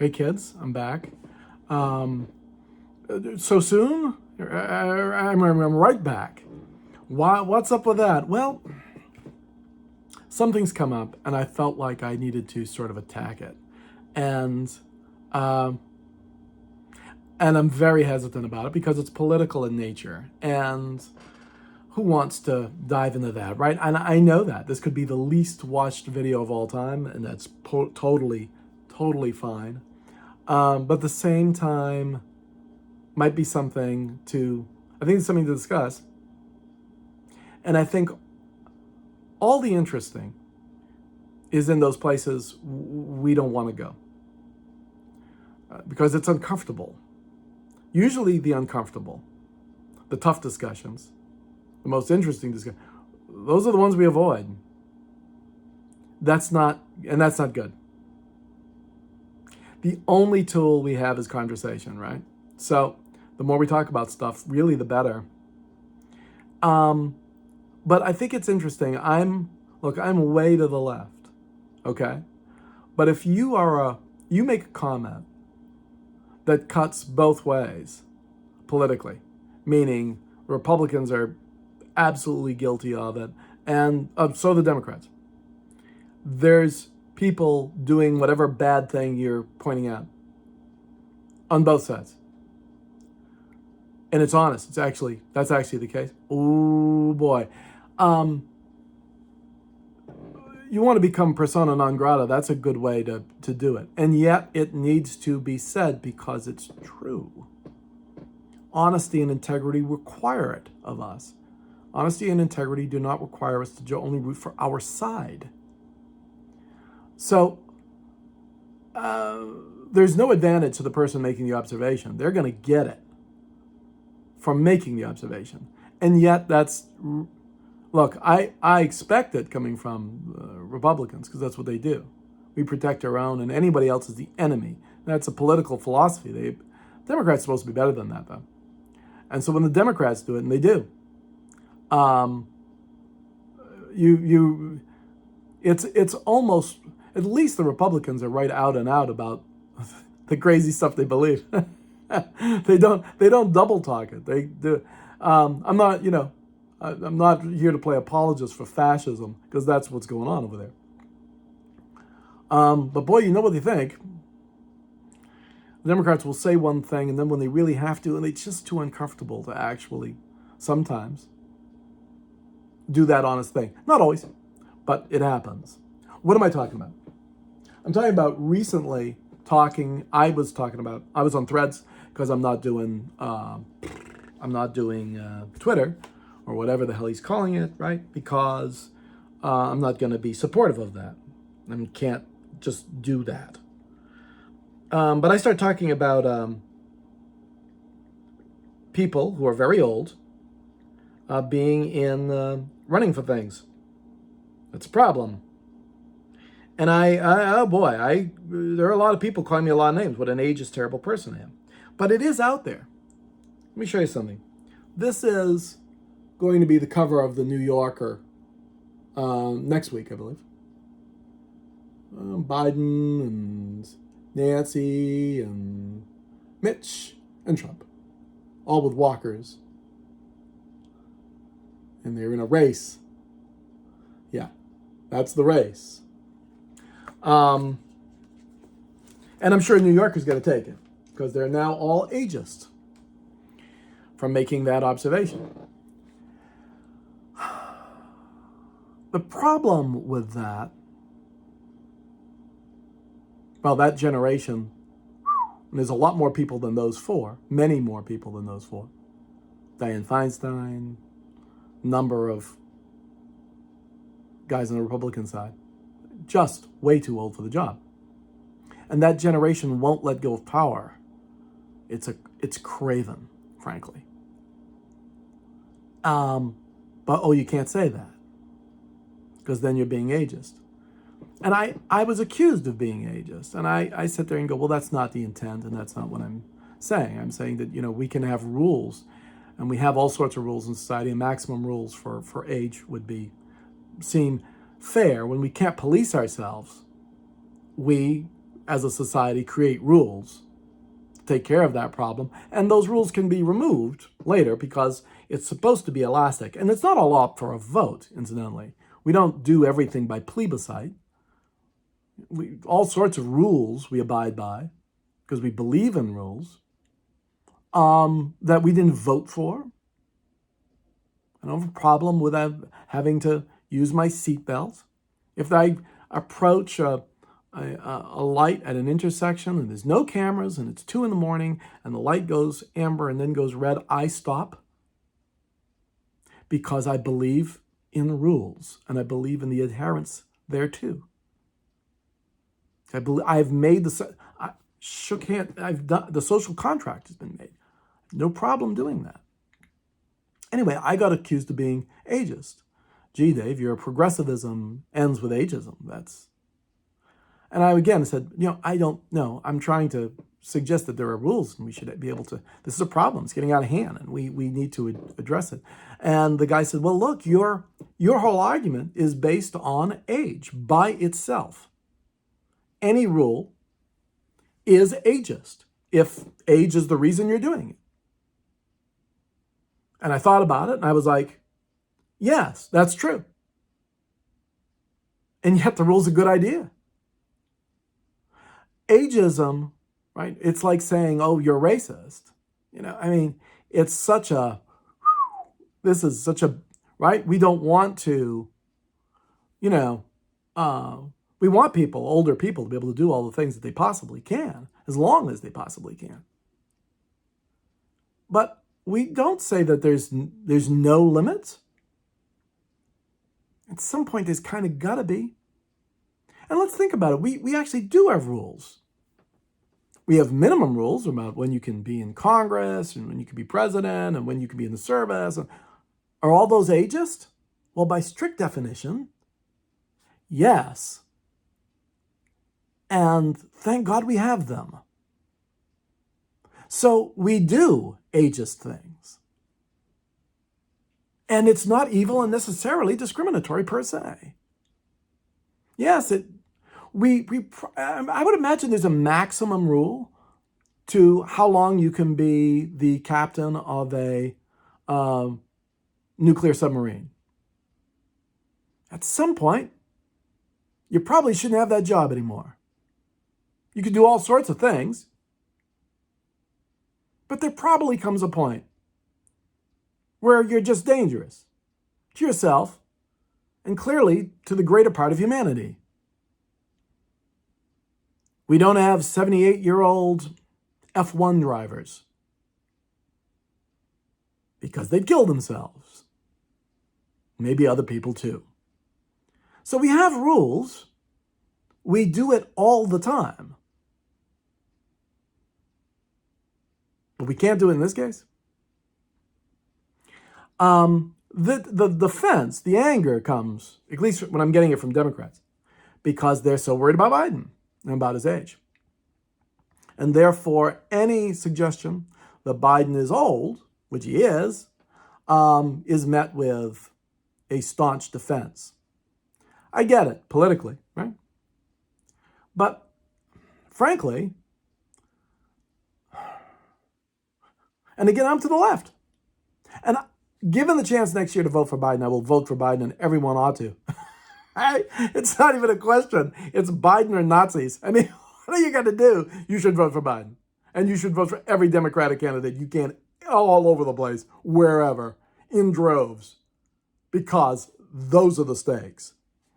Hey kids, I'm back. So soon? I'm right back. What's up with that? Well, something's come up, and I felt like I needed to sort of attack it, and um, and I'm very hesitant about it because it's political in nature, and who wants to dive into that, right? And I know that this could be the least watched video of all time, and that's totally fine. But at the same time, might be something to, I think it's something to discuss. And I think all the interesting is in those places we don't want to go because it's uncomfortable. Usually the uncomfortable, the tough discussions, the most interesting discussions, those are the ones we avoid. That's not good. The only tool we have is conversation, right? So the more we talk about stuff, really the better. But I think it's interesting. I'm way to the left, okay? But if you make a comment that cuts both ways politically, meaning Republicans are absolutely guilty of it, and so the Democrats. There's people doing whatever bad thing you're pointing out on both sides. And it's honest. That's actually the case. Oh boy. You want to become persona non grata. That's a good way to do it. And yet it needs to be said because it's true. Honesty and integrity require it of us. Honesty and integrity do not require us to only root for our side. So there's no advantage to the person making the observation. They're going to get it from making the observation. And yet look, I expect it coming from Republicans because that's what they do. We protect our own and anybody else is the enemy. That's a political philosophy. Democrats are supposed to be better than that, though. And so when the Democrats do it, and they do, it's almost, at least the Republicans are right out and out about the crazy stuff they believe. They don't double talk it. They do. I'm not here to play apologist for fascism because that's what's going on over there. But boy, you know what they think. The Democrats will say one thing, and then when they really have to, and it's just too uncomfortable to actually sometimes do that honest thing. Not always, but it happens. What am I talking about? I'm talking about recently I was on Threads because I'm not doing Twitter or whatever the hell he's calling it, right? Because I'm not going to be supportive of that. I can't just do that. But I start talking about people who are very old being in running for things. That's a problem. And there are a lot of people calling me a lot of names. What an ageist, terrible person I am. But it is out there. Let me show you something. This is going to be the cover of the New Yorker next week, I believe. Biden and Nancy and Mitch and Trump, all with walkers. And they're in a race. Yeah, that's the race. And I'm sure New Yorkers going to take it because they're now all ageist from making that observation. The problem with that, well, that generation, and there's a lot more people than those four, many more people than those four. Dianne Feinstein, number of guys on the Republican side, just way too old for the job. And that generation won't let go of power. It's craven, frankly. But you can't say that because then you're being ageist. And I was accused of being ageist. And I sit there and go, well, that's not the intent, and that's not what I'm saying. I'm saying that, we can have rules, and we have all sorts of rules in society, and maximum rules for age would seem fair. When we can't police ourselves, we as a society, create rules to take care of that problem. And those rules can be removed later because it's supposed to be elastic. And it's not all up for a vote, incidentally. We don't do everything by plebiscite. All sorts of rules we abide by because we believe in rules that we didn't vote for. I don't have a problem with having to use my seatbelt. If I approach a light at an intersection and there's no cameras and it's 2 a.m. and the light goes amber and then goes red, I stop because I believe in rules and I believe in the adherence thereto. I've made I shook hands. I've done the social contract has been made. No problem doing that. Anyway, I got accused of being ageist. Gee, Dave, your progressivism ends with ageism. And I again said, I don't know. I'm trying to suggest that there are rules and we should be able to, this is a problem. It's getting out of hand and we need to address it. And the guy said, well, look, your whole argument is based on age by itself. Any rule is ageist if age is the reason you're doing it. And I thought about it and I was like, yes, that's true. And yet the rule's a good idea. Ageism, right? It's like saying, oh, you're racist. It's such a, right? We don't want to, we want older people, to be able to do all the things that they possibly can, as long as they possibly can. But we don't say that there's no limits. At some point, there's kind of got to be. And let's think about it. We actually do have rules. We have minimum rules about when you can be in Congress and when you can be president and when you can be in the service. Are all those ageist? Well, by strict definition, yes. And thank God we have them. So we do ageist things. And it's not evil and necessarily discriminatory per se. Yes, I would imagine there's a maximum rule to how long you can be the captain of a nuclear submarine. At some point, you probably shouldn't have that job anymore. You can do all sorts of things, but there probably comes a point where you're just dangerous to yourself and clearly to the greater part of humanity. We don't have 78-year-old F1 drivers because they'd kill themselves. Maybe other people too. So we have rules. We do it all the time. But we can't do it in this case. The defense, the anger comes, at least when I'm getting it from Democrats, because they're so worried about Biden and about his age. And therefore, any suggestion that Biden is old, which he is met with a staunch defense. I get it, politically, right? But frankly, and again, I'm to the left. And given the chance next year to vote for Biden, I will vote for Biden, and everyone ought to. It's not even a question. It's Biden or Nazis. What are you going to do? You should vote for Biden. And you should vote for every Democratic candidate you can, all over the place, wherever, in droves. Because those are the stakes.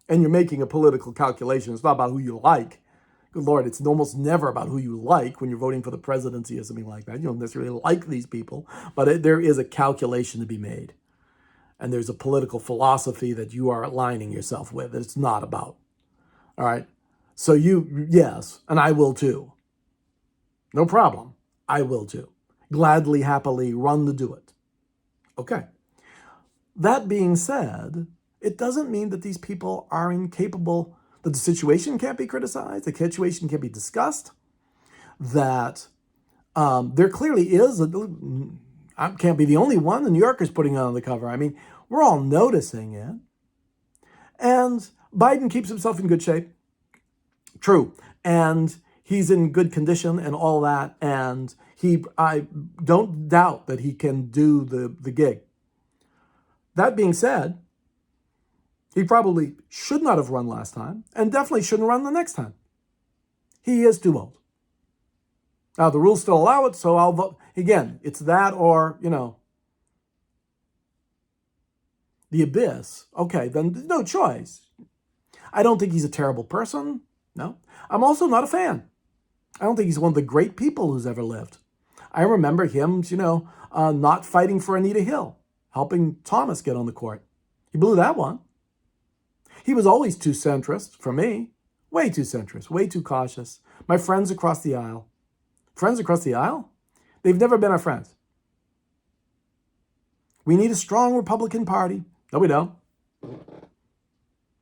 And you're making a political calculation. It's not about who you like. Good Lord, it's almost never about who you like when you're voting for the presidency or something like that. You don't necessarily like these people, but there is a calculation to be made. And there's a political philosophy that you are aligning yourself with that it's not about. All right? So yes, and I will too. No problem. I will too. Gladly, happily run to do it. Okay. That being said, it doesn't mean that these people are incapable, that the situation can't be criticized, the situation can be discussed, that there clearly is, I can't be the only one, the New Yorker's putting it on the cover. We're all noticing it. And Biden keeps himself in good shape. True. And he's in good condition and all that, and I don't doubt that he can do the gig. That being said, he probably should not have run last time, and definitely shouldn't run the next time. He is too old. Now, the rules still allow it, so I'll vote. Again, it's that or, the abyss. Okay, then there's no choice. I don't think he's a terrible person. No. I'm also not a fan. I don't think he's one of the great people who's ever lived. I remember him, not fighting for Anita Hill, helping Thomas get on the court. He blew that one. He was always too centrist for me. Way too centrist, way too cautious. My friends across the aisle. Friends across the aisle? They've never been our friends. We need a strong Republican Party. No, we don't.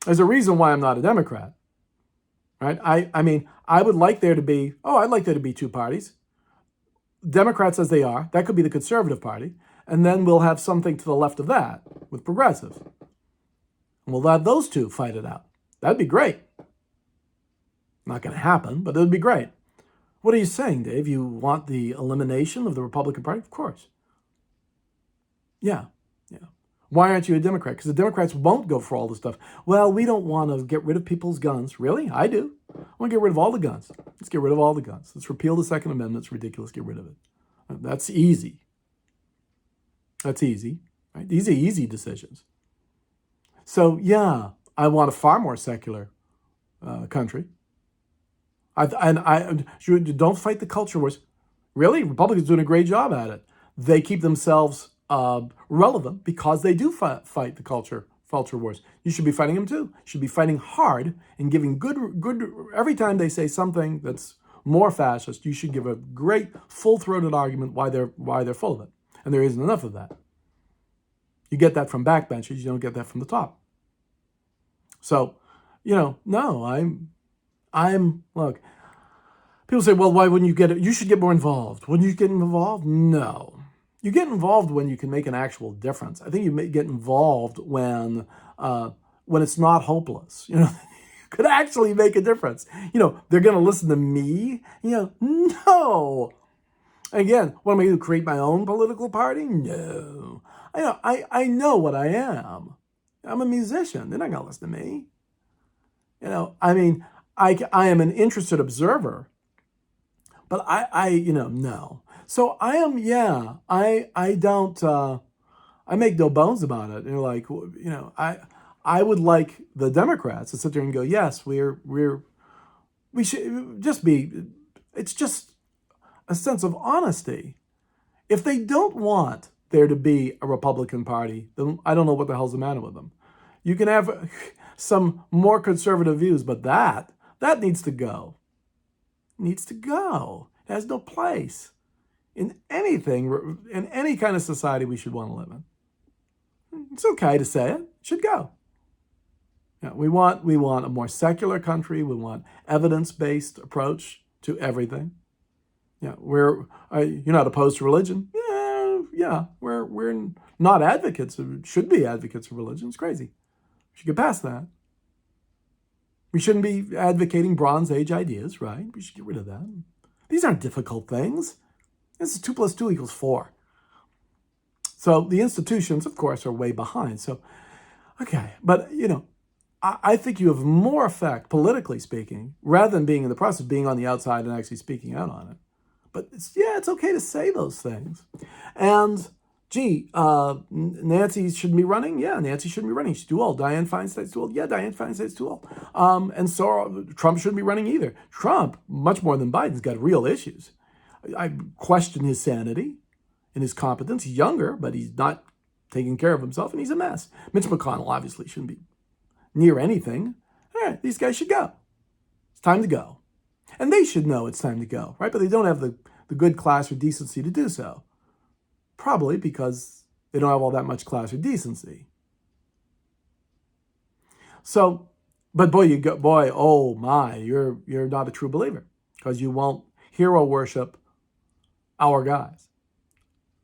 There's a reason why I'm not a Democrat. Right? I mean, I would like there to be, I'd like there to be two parties. Democrats as they are, that could be the Conservative Party, and then we'll have something to the left of that with progressives. And we'll have those two fight it out. That'd be great. Not going to happen, but it would be great. What are you saying, Dave? You want the elimination of the Republican Party? Of course. Yeah. Why aren't you a Democrat? Because the Democrats won't go for all this stuff. Well, we don't want to get rid of people's guns. Really? I do. I want to get rid of all the guns. Let's get rid of all the guns. Let's repeal the Second Amendment. It's ridiculous. Get rid of it. That's easy. That's easy. Right? These are easy decisions. So, yeah, I want a far more secular country. Don't fight the culture wars. Really? Republicans are doing a great job at it. They keep themselves relevant because they do fight the culture wars. You should be fighting them too. You should be fighting hard and giving good. Every time they say something that's more fascist, you should give a great full-throated argument why they're full of it. And there isn't enough of that. You get that from backbenchers. You don't get that from the top. So, no, I'm look. People say, well, why wouldn't you get it? You should get more involved. Wouldn't you get involved? No. You get involved when you can make an actual difference. I think you get involved when it's not hopeless. You could actually make a difference. They're going to listen to me. No. Again, what am I going to create my own political party? No. I know what I am. I'm a musician. They're not going to listen to me. I am an interested observer, but no. So I am, I don't, I make no bones about it. I would like the Democrats to sit there and go, yes, we should just be, it's just a sense of honesty. If they don't want there to be a Republican Party, then I don't know what the hell's the matter with them. You can have some more conservative views, but that needs to go. Needs to go. It has no place in anything, in any kind of society we should want to live in. It's okay to say it. It should go. Yeah, we want a more secular country. We want evidence-based approach to everything. Yeah, you're not opposed to religion. Yeah, we're not advocates. Should be advocates of religion. It's crazy. We should get past that. We shouldn't be advocating Bronze Age ideas, right? We should get rid of that. These aren't difficult things. This is 2 + 2 = 4. So the institutions, of course, are way behind. So, okay. But, I think you have more effect, politically speaking, rather than being in the process, being on the outside and actually speaking out on it. But it's okay to say those things. And, Nancy shouldn't be running? Yeah, Nancy shouldn't be running. She's too old. Dianne Feinstein's too old? Yeah, Dianne Feinstein's too old. And so Trump shouldn't be running either. Trump, much more than Biden's, got real issues. I question his sanity and his competence. He's younger, but he's not taking care of himself, and he's a mess. Mitch McConnell obviously shouldn't be near anything. All right, these guys should go. It's time to go. And they should know it's time to go, right? But they don't have the good class or decency to do so. Probably because they don't have all that much class or decency. So, but oh my, you're not a true believer because you won't hero worship our guys.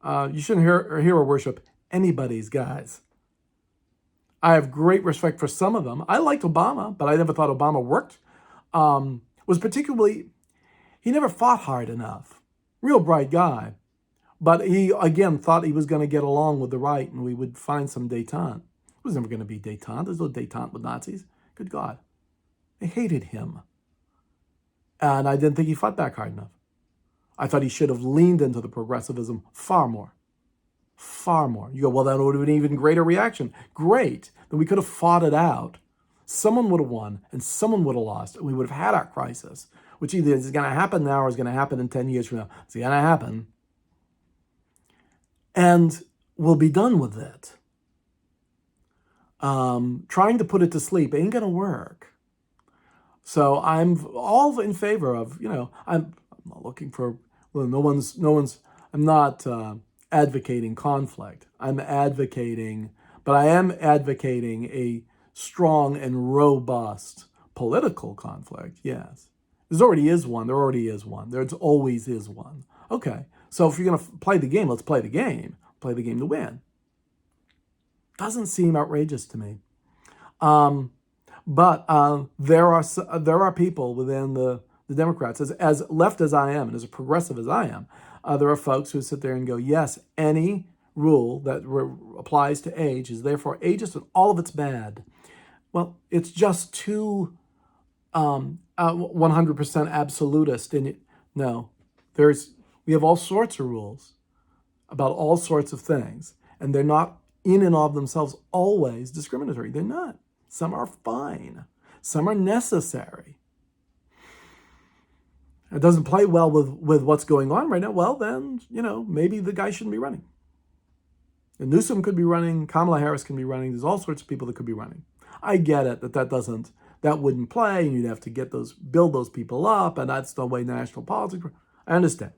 You shouldn't hero worship anybody's guys. I have great respect for some of them. I liked Obama, but I never thought Obama worked. Was particularly, He never fought hard enough. Real bright guy. But he, again, thought he was going to get along with the right and we would find some détente. It was never going to be détente. There's no détente with Nazis. Good God. They hated him. And I didn't think he fought back hard enough. I thought he should have leaned into the progressivism far more. Far more. You go, well, that would have been an even greater reaction. Great. Then we could have fought it out. Someone would have won and someone would have lost. And we would have had our crisis, which either is going to happen now or is going to happen in 10 years from now. It's going to happen. And we'll be done with it. Trying to put it to sleep ain't going to work. So I'm all in favor of, I'm not looking for, I'm not advocating conflict. I'm advocating, but I am advocating a strong and robust political conflict, yes. There already is one. There always is one. Okay, so if you're going to play the game, let's play the game. Play the game to win. Doesn't seem outrageous to me. But there are people within the Democrats, as left as I am and as a progressive as I am, there are folks who sit there and go, yes, any rule that applies to age is therefore ageist and all of it's bad. Well, it's just too 100% absolutist. No, we have all sorts of rules about all sorts of things, and they're not in and of themselves always discriminatory. They're not. Some are fine. Some are necessary. It doesn't play well with what's going on right now. Well, then, maybe the guy shouldn't be running. And Newsom could be running. Kamala Harris can be running. There's all sorts of people that could be running. I get it that wouldn't play, and you'd have to build those people up, and that's the way national politics. I understand.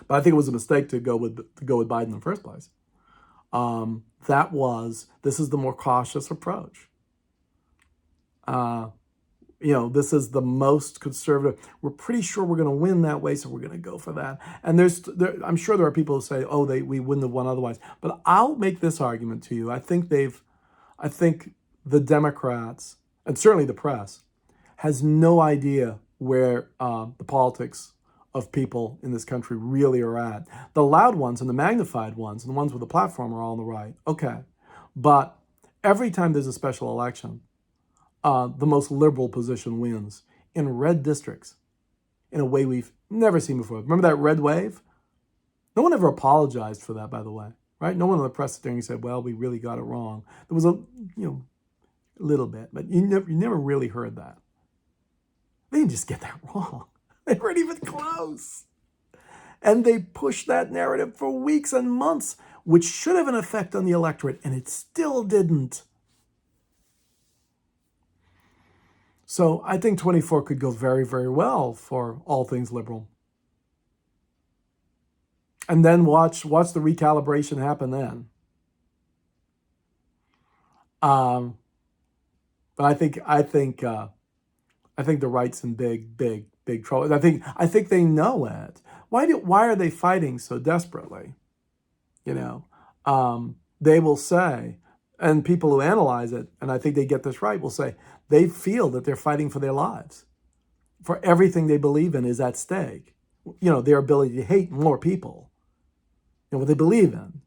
But I think it was a mistake to go with Biden in the first place. This is the more cautious approach. This is the most conservative. We're pretty sure we're going to win that way, so we're going to go for that. And I'm sure there are people who say, oh, we wouldn't have won otherwise. But I'll make this argument to you. I think the Democrats, and certainly the press, has no idea where the politics of people in this country really are at. The loud ones and the magnified ones and the ones with the platform are all on the right. Okay. But every time there's a special election, the most liberal position wins in red districts in a way we've never seen before. Remember that red wave? No one ever apologized for that, by the way, right? No one in the press sitting and said, well, we really got it wrong. There was a little bit, but you never really heard that. They didn't just get that wrong. They weren't even close. And they pushed that narrative for weeks and months, which should have an effect on the electorate, and it still didn't. So I think 24 could go very, very well for all things liberal. And then watch the recalibration happen then. But I think the right's in big trouble. I think they know it. Why are they fighting so desperately? They will say, and people who analyze it, and I think they get this right, will say they feel that they're fighting for their lives. For everything they believe in is at stake. Their ability to hate more people. What they believe in.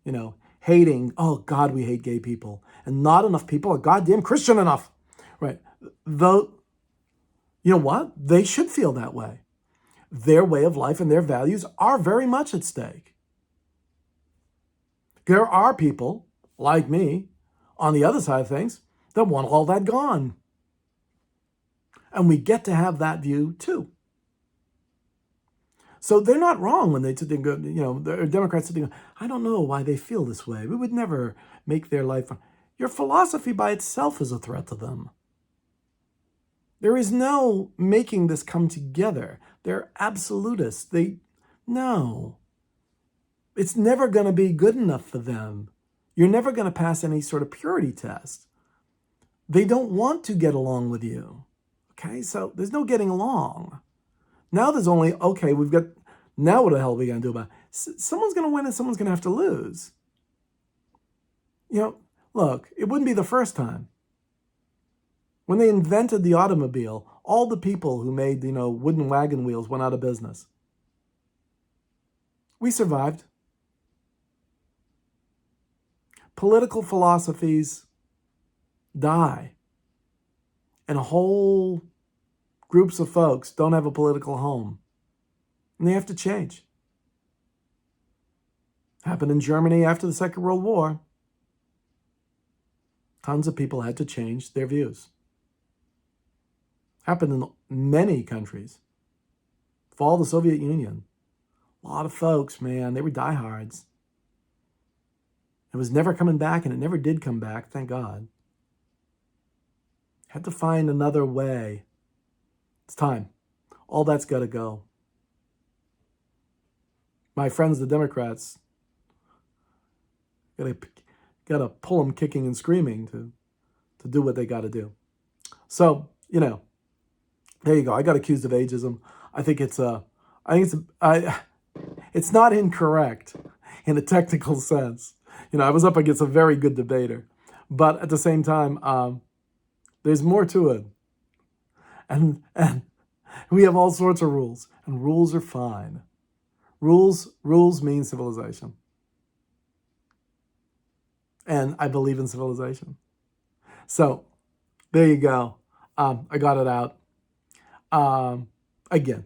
Hating, oh God, we hate gay people. And not enough people are goddamn Christian enough. Right. Though, you know what? They should feel that way. Their way of life and their values are very much at stake. There are people, like me, on the other side of things, that want all that gone. And we get to have that view too. So they're not wrong when they sit there and go, the Democrats sit there and go, I don't know why they feel this way. We would never make their life. Your philosophy by itself is a threat to them. There is no making this come together. They're absolutists. No. It's never going to be good enough for them. You're never going to pass any sort of purity test. They don't want to get along with you. Okay, so there's no getting along. Now there's only, now what the hell are we going to do about it? Someone's going to win and someone's going to have to lose. Look, it wouldn't be the first time. When they invented the automobile, All the people who made, wooden wagon wheels went out of business. We survived. Political philosophies die. And whole groups of folks don't have a political home. And they have to change. Happened in Germany after the Second World War. Tons of people had to change their views. Happened in many countries. Fall of the Soviet Union. A lot of folks, man, they were diehards. It was never coming back, and it never did come back, thank God. Had to find another way. It's time. All that's got to go. My friends, the Democrats, got to pull them kicking and screaming to do what they got to do. So, there you go. I got accused of ageism. I think it's not incorrect in a technical sense. I was up against a very good debater, but at the same time, there's more to it. And we have all sorts of rules, and rules are fine. Rules mean civilization. And I believe in civilization. So there you go. I got it out. Again,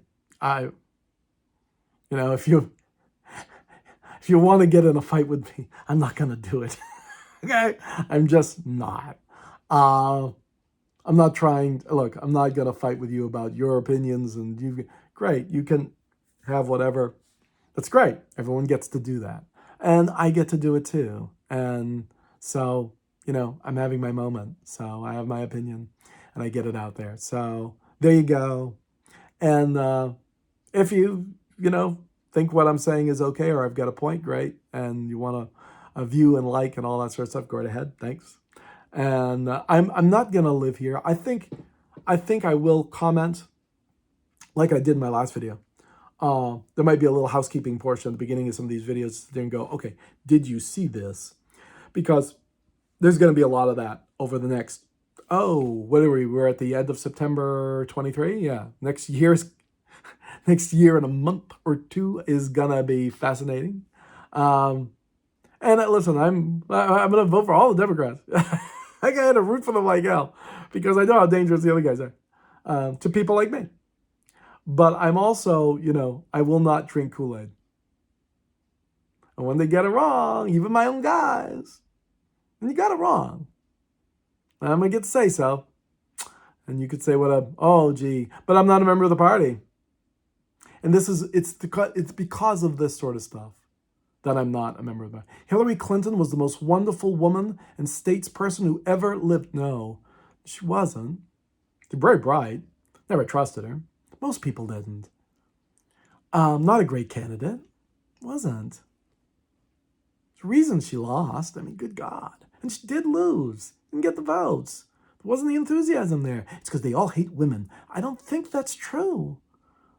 if you want to get in a fight with me, I'm not going to do it. Okay? I'm just not. I'm not trying, I'm not going to fight with you about your opinions, and great, you can have whatever. That's great. Everyone gets to do that. And I get to do it too. And so, I'm having my moment. So I have my opinion and I get it out there. So there you go. And if you, think what I'm saying is okay, or I've got a point, great. And you want to view and like and all that sort of stuff, go right ahead. Thanks. And I'm not going to live here. I think I will comment like I did in my last video. There might be a little housekeeping portion at the beginning of some of these videos to then go, okay, did you see this? Because there's going to be a lot of that over the next, what are we? We're at the end of September 23. Yeah. Next year in a month or two is going to be fascinating. And listen, I'm going to vote for all the Democrats. I got to root for them like hell because I know how dangerous the other guys are to people like me. But I'm also, I will not drink Kool-Aid. And when they get it wrong, even my own guys, and you got it wrong, I'm going to get to say so. And you could say, but I'm not a member of the party. And it's because of this sort of stuff that I'm not a member of the party. Hillary Clinton was the most wonderful woman and statesperson who ever lived. No, she wasn't. She's very bright. Never trusted her. Most people didn't. Not a great candidate. Wasn't. There's reasons she lost. I mean, good God. And she did lose. Didn't get the votes. There wasn't the enthusiasm there. It's because they all hate women. I don't think that's true.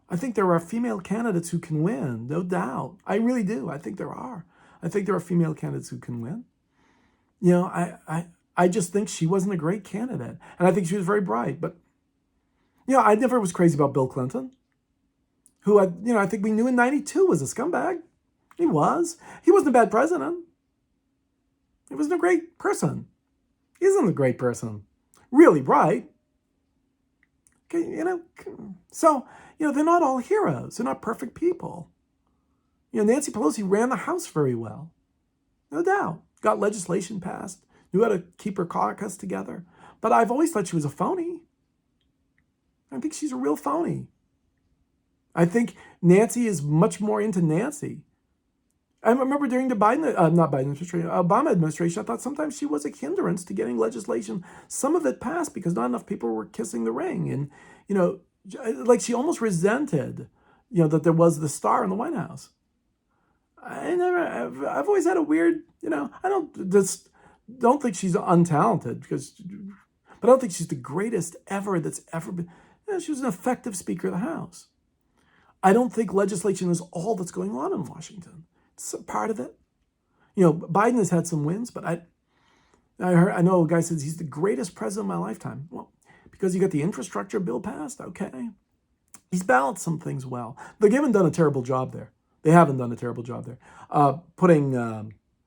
I think there are female candidates who can win, no doubt. I really do. I think there are. I think there are female candidates who can win. I just think she wasn't a great candidate. And I think she was very bright. But, I never was crazy about Bill Clinton, who, I think we knew in 92 was a scumbag. He was. He wasn't a bad president. He wasn't a great person. He isn't a great person. Really bright. Okay, so, they're not all heroes. They're not perfect people. Nancy Pelosi ran the House very well. No doubt. Got legislation passed. Knew how to keep her caucus together. But I've always thought she was a phony. I think she's a real phony. I think Nancy is much more into Nancy. I remember during the Obama administration, I thought sometimes she was a hindrance to getting legislation. Some of it passed because not enough people were kissing the ring. And, like she almost resented, that there was the star in the White House. I've always had a weird, I don't think she's untalented but I don't think she's the greatest ever that's ever been. She was an effective Speaker of the House. I don't think legislation is all that's going on in Washington. It's a part of it. Biden has had some wins, but I know a guy says he's the greatest president of my lifetime. Well, because you got the infrastructure bill passed. Okay. He's balanced some things well. They haven't done a terrible job there. They haven't done a terrible job there.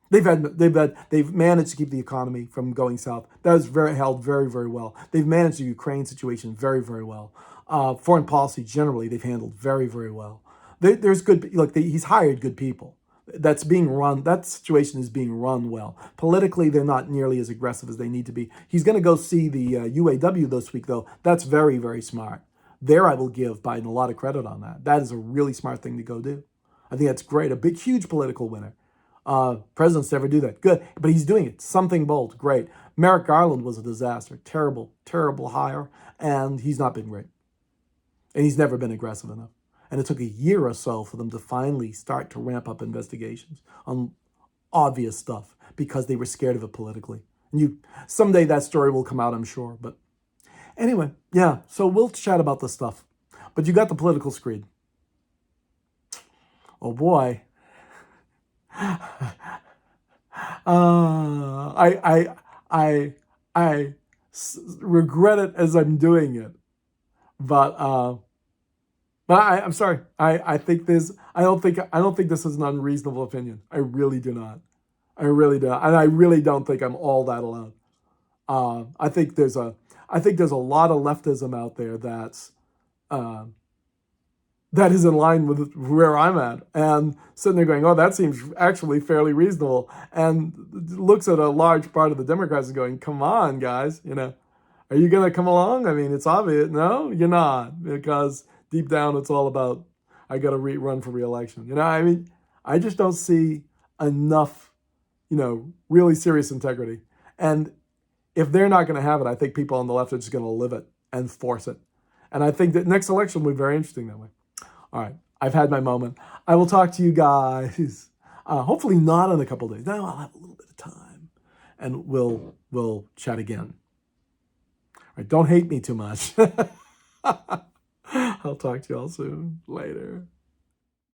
They've managed to keep the economy from going south. That was held very, very well. They've managed the Ukraine situation very, very well. Foreign policy generally they've handled very, very well. There's good. Look, he's hired good people. That's being run. That situation is being run well. Politically, they're not nearly as aggressive as they need to be. He's going to go see the UAW this week, though. That's very, very smart. There, I will give Biden a lot of credit on that. That is a really smart thing to go do. I think that's great. A big, huge political winner. Presidents never do that. Good. But he's doing it. Something bold. Great. Merrick Garland was a disaster. Terrible, terrible hire. And he's not been great. And he's never been aggressive enough. And it took a year or so for them to finally start to ramp up investigations on obvious stuff because they were scared of it politically. And someday that story will come out, I'm sure. But anyway, yeah, so we'll chat about this stuff. But you got the political screed. Oh boy. I regret it as I'm doing it. But I'm sorry. I don't think this is an unreasonable opinion. I really do not. I really do. And I really don't think I'm all that alone. I think there's a lot of leftism out there that is in line with where I'm at, and sitting there going, oh, that seems actually fairly reasonable, and looks at a large part of the Democrats and going, come on, guys, are you going to come along? I mean, it's obvious. No, you're not, because deep down it's all about, I got to run for re-election. I mean, I just don't see enough, really serious integrity. And if they're not going to have it, I think people on the left are just going to live it and force it. And I think that next election will be very interesting that way. All right, I've had my moment. I will talk to you guys, hopefully not in a couple of days. Now I'll have a little bit of time, and we'll chat again. All right, don't hate me too much. I'll talk to you all soon. Later.